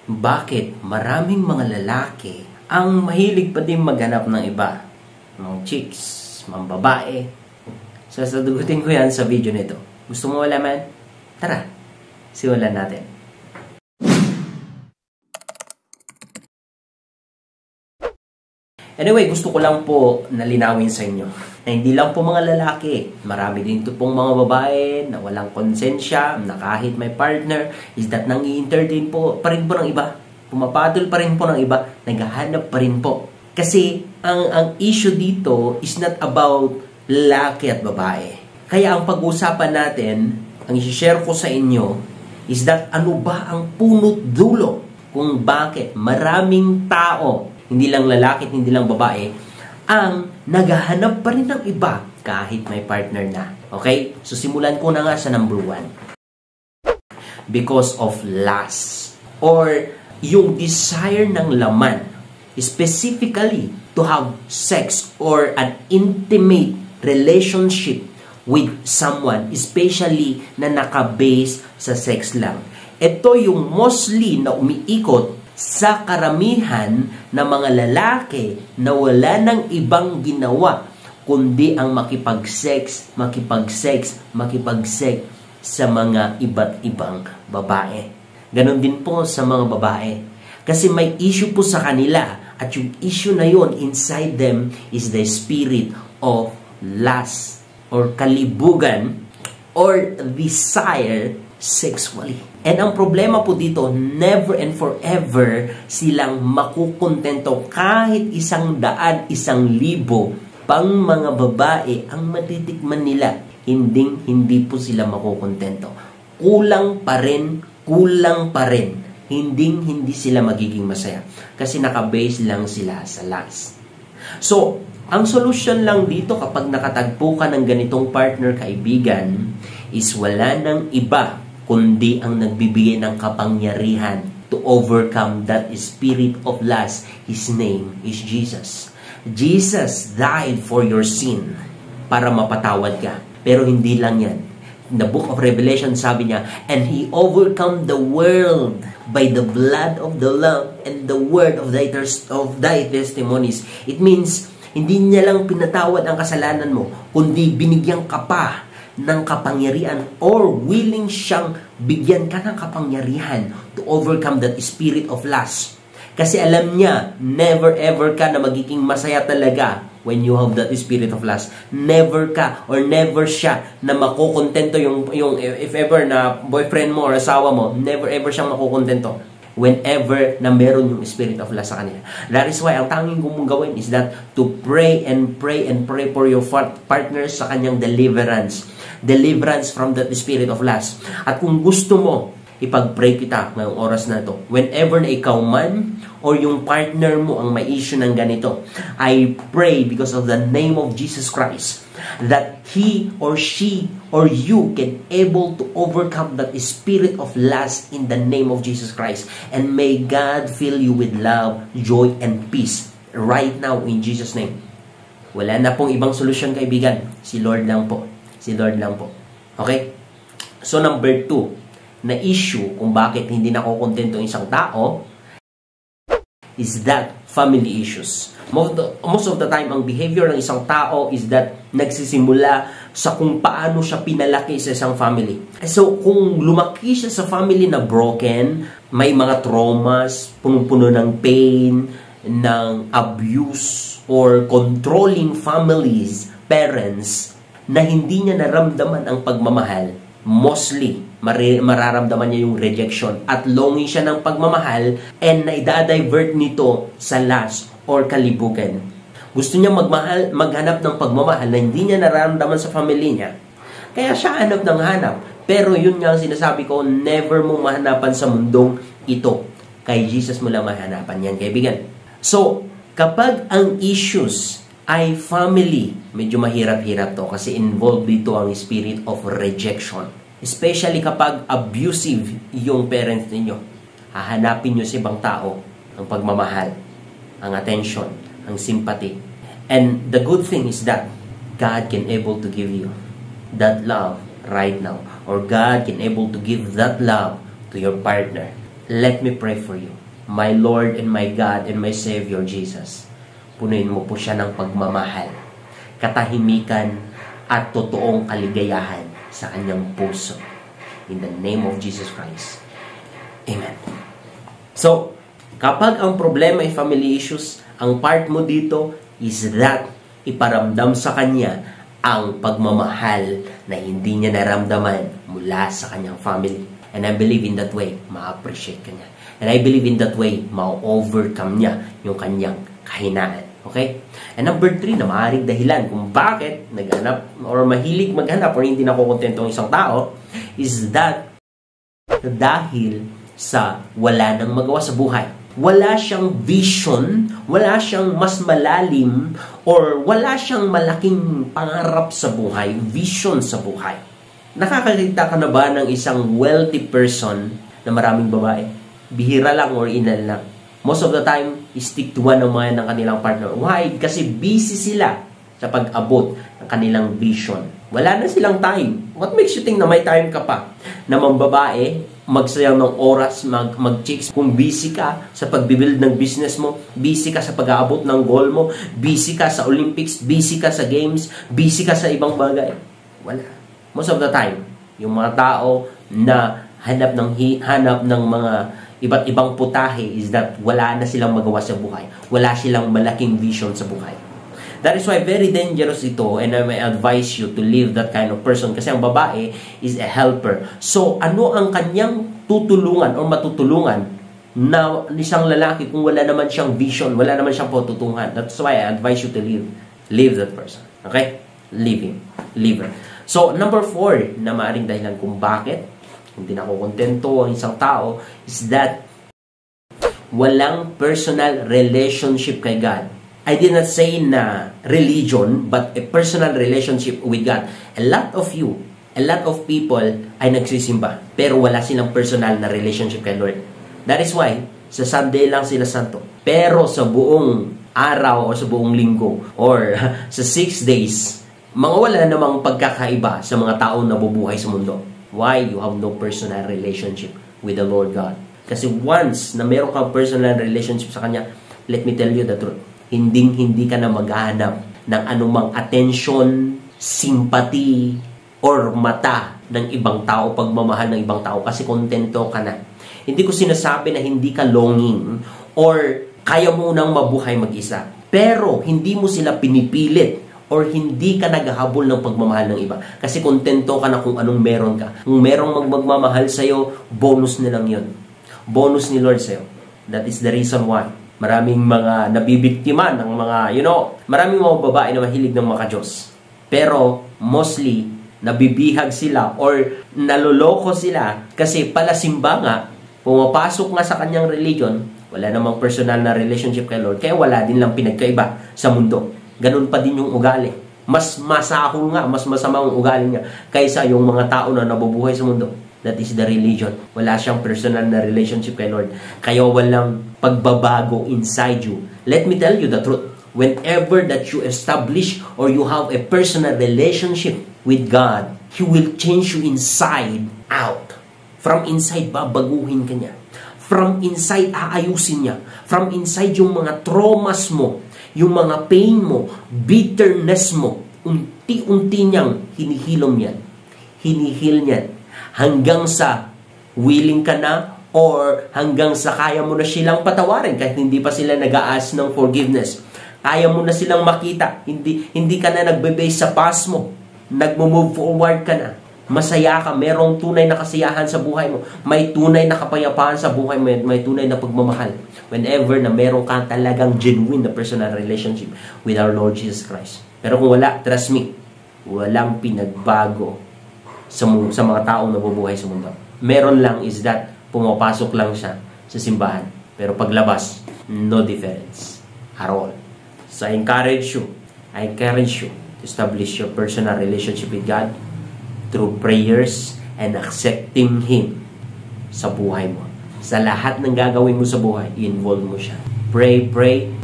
Bakit maraming mga lalaki ang mahilig pa din maghanap ng iba? Mga chicks, mga babae. Sasagutin ko yan sa video nito. Gusto mo malaman? Tara, simulan natin. Anyway, gusto ko lang po nalinawin sa inyo na hindi lang po mga lalaki, marami din to pong mga babae na walang konsensya, na kahit may partner, is that nang i-entertain po pa rin po ng iba. Pumapatol pa rin po ng iba, naghahanap pa rin po. Kasi ang issue dito is not about lalaki at babae. Kaya ang pag-uusapan natin, ang i-share ko sa inyo, is that ano ba ang punot dulo kung bakit maraming tao, hindi lang lalaki at hindi lang babae, ang naghahanap pa rin ng iba kahit may partner na. Okay? So simulan ko na nga sa number 1. Because of lust. Or yung desire ng laman. Specifically, to have sex or an intimate relationship with someone. Especially na nakabase sa sex lang. Ito yung mostly na umiikot sa karamihan ng mga lalaki na wala ng ibang ginawa kundi ang makipag-sex sa mga iba't ibang babae. Ganon din po sa mga babae. Kasi may issue po sa kanila at yung issue na yon inside them is the spirit of lust or kalibugan or desire sexually. And ang problema po dito, never and forever silang makukontento kahit 100, 1,000 pang mga babae ang matitikman nila. Hindi po sila makukontento. Kulang pa rin. Hindi sila magiging masaya. Kasi nakabase lang sila sa lust. So, ang solution lang dito kapag nakatagpo ka ng ganitong partner, kaibigan, is wala nang iba kundi ang nagbibigay ng kapangyarihan to overcome that spirit of lust. His name is Jesus. Jesus died for your sin para mapatawad ka. Pero hindi lang yan. In the book of Revelation, sabi niya, and He overcome the world by the blood of the Lamb and the word of thy testimonies. It means, hindi niya lang pinatawad ang kasalanan mo, kundi binigyan ka pa ng kapangyarihan or willing siyang bigyan ka ng kapangyarihan to overcome that spirit of lust. Kasi alam niya, never ever ka na magiging masaya talaga when you have that spirit of lust. Never ka or never siya na makukontento yung if ever na boyfriend mo or asawa mo, never ever siyang makukontento whenever na meron yung spirit of lust sa kanila. That is why, ang tanging mong gawin is that to pray for your partners sa kanyang deliverance from that spirit of lust. At kung gusto mo, ipag-pray kita ngayong oras na to. Whenever na ikaw man or yung partner mo ang may issue ng ganito, I pray because of the name of Jesus Christ that he or she or you can able to overcome that spirit of lust in the name of Jesus Christ. And may God fill you with love, joy, and peace right now in Jesus' name. Wala na pong ibang solusyon, kaibigan. Si Lord lang po. Okay? So number 2 na issue kung bakit hindi nakokontento ang isang tao is that family issues. Most of the time, ang behavior ng isang tao is that nagsisimula sa kung paano siya pinalaki sa isang family. So, kung lumaki siya sa family na broken, may mga traumas, punong-puno ng pain, ng abuse, or controlling families, parents, na hindi niya naramdaman ang pagmamahal, mostly, mararamdaman niya yung rejection at longing siya ng pagmamahal and naidadivert nito sa lust or kalibugan. Gusto niya maghanap ng pagmamahal na hindi niya nararamdaman sa family niya. Kaya siya hanap ng hanap. Pero yun nga ang sinasabi ko, never mo mahanapan sa mundong ito. Kay Jesus mo lang mahanapan yan, kaibigan. So, kapag ang issues ay family, medyo mahirap-hirap to kasi involved dito ang spirit of rejection. Especially kapag abusive yung parents ninyo. Hahanapin nyo sa ibang tao ang pagmamahal, ang attention, ang sympathy. And the good thing is that God can able to give you that love right now. Or God can able to give that love to your partner. let me pray for you. My Lord and my God and my Savior Jesus, punuin mo po siya ng pagmamahal, katahimikan, at totoong kaligayahan sa kanyang puso. In the name of Jesus Christ. Amen. So, kapag ang problema ay family issues, ang part mo dito is that iparamdam sa kanya ang pagmamahal na hindi niya naramdaman mula sa kanyang family. And I believe in that way, ma-appreciate ka niya. And I believe in that way, ma-overcome niya yung kanyang kahinaan. Okay? And number 3 na maaaring dahilan kung bakit naghanap or mahilig maghanap or hindi nakukontento ang isang tao is that dahil sa wala nang magawa sa buhay. Wala siyang vision, wala siyang mas malalim, or wala siyang malaking pangarap sa buhay, vision sa buhay. Nakakakita ka na ba ng isang wealthy person na maraming babae? Bihira lang or inal lang. Most of the time, stick to one naman ng kanilang partner. Why? Kasi busy sila sa pag-abot ng kanilang vision. Wala na silang time. What makes you think na may time ka pa? Na mambabae, magsayang ng oras, mag-chicks. Kung busy ka sa pagbibuild ng business mo, busy ka sa pag-aabot ng goal mo, busy ka sa Olympics, busy ka sa games, busy ka sa ibang bagay. Wala. Most of the time, yung mga tao na hanap ng mga iba't ibang putahe is that wala na silang magawa sa buhay. Wala silang malaking vision sa buhay. That is why very dangerous ito, and I may advise you to leave that kind of person kasi ang babae is a helper. So, ano ang kanyang tutulungan or matutulungan na isang lalaki kung wala naman siyang vision, wala naman siyang patutungan? That's why I advise you to leave that person. Okay? Leave him. Leave her. So, number 4 na maaaring dahilan kung bakit hindi nakukontento ang isang tao is that walang personal relationship kay God. I did not say na religion, but a personal relationship with God. A lot of people ay nagsisimba, pero wala silang personal na relationship kay Lord. That is why, sa Sunday lang sila santo. Pero sa buong araw o sa buong linggo or sa 6 days, mga wala namang pagkakaiba sa mga taong nabubuhay sa mundo. Why? You have no personal relationship with the Lord God. Kasi once na meron kang personal relationship sa Kanya, let me tell you the truth. Hindi ka na maghahanap ng anumang attention, sympathy, or mata ng ibang tao, pagmamahal ng ibang tao, kasi kontento ka na. Hindi ko sinasabi na hindi ka longing or kaya mo nang mabuhay mag-isa. Pero hindi mo sila pinipilit or hindi ka naghahabol ng pagmamahal ng iba. Kasi kontento ka na kung anong meron ka. Kung merong magmamahal sa'yo, bonus nilang yun. Bonus ni Lord sa'yo. That is the reason why maraming mga nabibiktima ng mga, maraming mga babae na mahilig ng maka-Diyos. Pero, mostly, nabibihag sila or naloloko sila kasi palasimba nga, pumapasok nga sa kanyang religion, wala namang personal na relationship kay Lord, kaya wala din lang pinagkaiba sa mundo. Ganun pa din yung ugali. Mas masahol nga, mas masama ang ugali niya kaysa yung mga tao na nabubuhay sa mundo. That is the religion. Wala siyang personal na relationship kay Lord. Kaya walang pagbabago inside you. Let me tell you the truth. Whenever that you establish or you have a personal relationship with God, He will change you inside out. From inside, babaguhin ka niya. From inside, aayusin niya. From inside, yung mga traumas mo, yung mga pain mo, bitterness mo, unti-unti niyang hinihilom yan. Hinihil niyan. Hanggang sa willing ka na or hanggang sa kaya mo na silang patawarin kahit hindi pa sila nag-a-ask ng forgiveness. Kaya mo na silang makita. Hindi ka na nagbe-base sa past mo. Nagmo-move forward ka na. Masaya ka. Merong tunay na kasiyahan sa buhay mo. May tunay na kapayapaan sa buhay mo. May tunay na pagmamahal. Whenever na meron ka talagang genuine na personal relationship with our Lord Jesus Christ. Pero kung wala, trust me, walang pinagbago sa mga taong nabubuhay sa mundo. Meron lang is that pumapasok lang siya sa simbahan. Pero paglabas, no difference at all. So I encourage you to establish your personal relationship with God through prayers and accepting Him sa buhay mo. Sa lahat ng gagawin mo sa buhay, i-involve mo siya. Pray,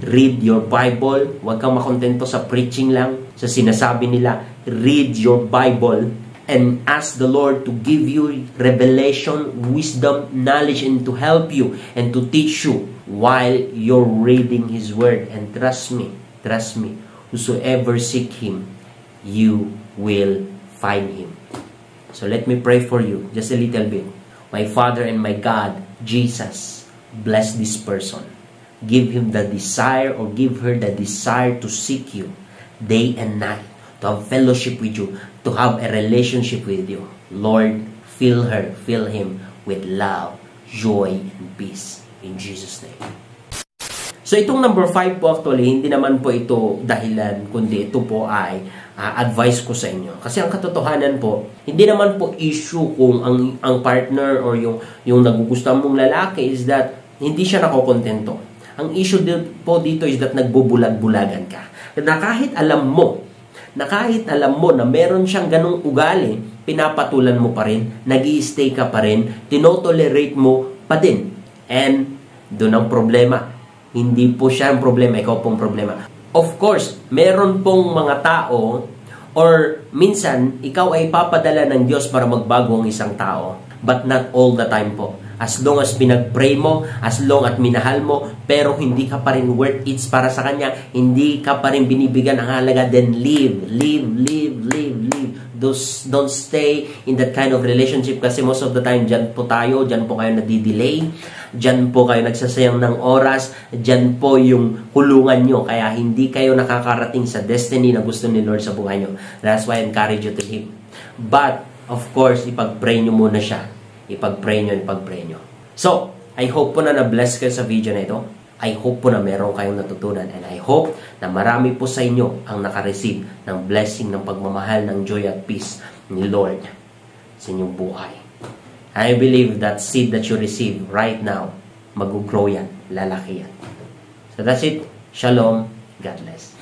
read your Bible. Huwag kang makontento sa preaching lang, sa sinasabi nila. Read your Bible and ask the Lord to give you revelation, wisdom, knowledge, and to help you and to teach you while you're reading His Word. And trust me, whosoever seek Him, you will find Him. So let me pray for you just a little bit. My Father and my God, Jesus, bless this person. Give him the desire, or give her the desire to seek you day and night, to have fellowship with you, to have a relationship with you. Lord, fill her, fill him with love, joy, and peace. In Jesus' name. So itong number 5 po actually, hindi naman po ito dahilan, kundi ito po ay advice ko sa inyo. Kasi ang katotohanan po, hindi naman po issue kung ang partner or yung nagugustuhan mong lalaki is that hindi siya nakokontento. Ang issue po dito is that nagbubulag-bulagan ka. Na kahit alam mo na meron siyang ganong ugali, pinapatulan mo pa rin, nag-i-stay ka pa rin, tinotolerate mo pa din. And doon ang problema. Hindi po siya ang problema, ikaw pong problema. Of course, meron pong mga tao or minsan, ikaw ay papadala ng Diyos para magbago ang isang tao. But not all the time po. As long as pinag-pray mo, as long at minahal mo, pero hindi ka pa rin worth it para sa Kanya, hindi ka pa rin binibigyan ang halaga, then leave. Don't stay in that kind of relationship kasi most of the time, dyan po kayo nadidelay, dyan po kayo nagsasayang ng oras, dyan po yung kulungan nyo, kaya hindi kayo nakakarating sa destiny na gusto ni Lord sa buhay nyo. That's why I encourage you to Him. But, of course, ipag-pray nyo muna siya. Ipag-pray nyo. So, I hope po na na-bless kayo sa video na ito. I hope po na meron kayong natutunan. And I hope na marami po sa inyo ang nakareceive ng blessing, ng pagmamahal, ng joy at peace ni Lord sa inyong buhay. I believe that seed that you receive right now, mag-grow yan, lalaki yan. So that's it. Shalom. God bless.